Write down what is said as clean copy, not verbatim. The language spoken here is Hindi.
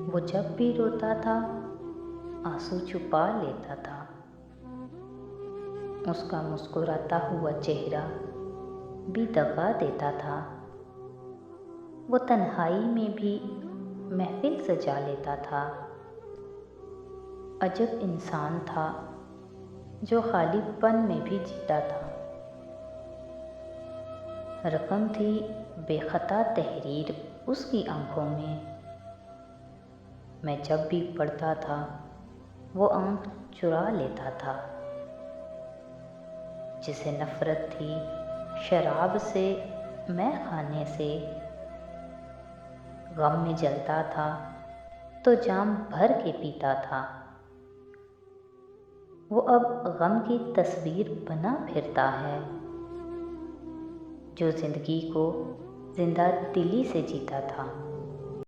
वो जब भी रोता था आंसू छुपा लेता था। उसका मुस्कुराता हुआ चेहरा भी दगा देता था। वो तन्हाई में भी महफिल सजा लेता था। अजब इंसान था जो खालीपन में भी जीता था। रकम थी बेखता तहरीर उसकी आंखों में। मैं जब भी पढ़ता था वो आंख चुरा लेता था। जिसे नफरत थी शराब से, मैं खाने से, गम में जलता था तो जाम भर के पीता था। वो अब गम की तस्वीर बना फिरता है जो जिंदगी को जिंदा दिली से जीता था।